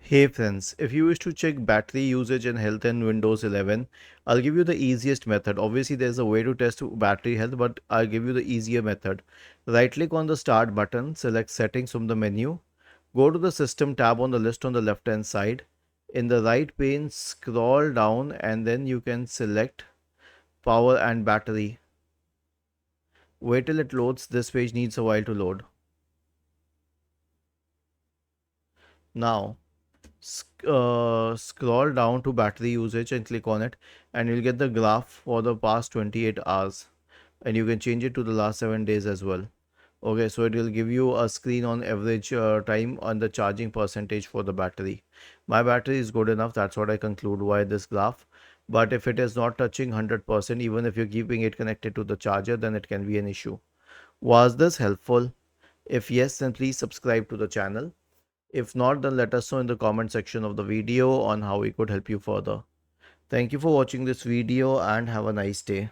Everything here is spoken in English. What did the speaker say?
Hey friends, if you wish to check battery usage and health in Windows 11, I'll give you the easiest method. Obviously, there's a way to test battery health, but I'll give you the easier method. Right click on the start button, select settings from the menu, go to the system tab on the list on the left hand side. In the right pane, scroll down and then you can select power and battery. Wait till it loads. This page needs a while to load. Now, scroll down to battery usage and click on it, and you'll get the graph for the past 28 hours, and you can change it to the last 7 days as well. Okay, so it will give you a screen on average time on the charging percentage for the battery. My battery is good enough, that's what I conclude by this graph. But if it is not touching 100%, even if you're keeping it connected to the charger, then it can be an issue. Was this helpful? If yes, then please subscribe to the channel. If not, then let us know in the comment section of the video on how we could help you further. Thank you for watching this video and have a nice day.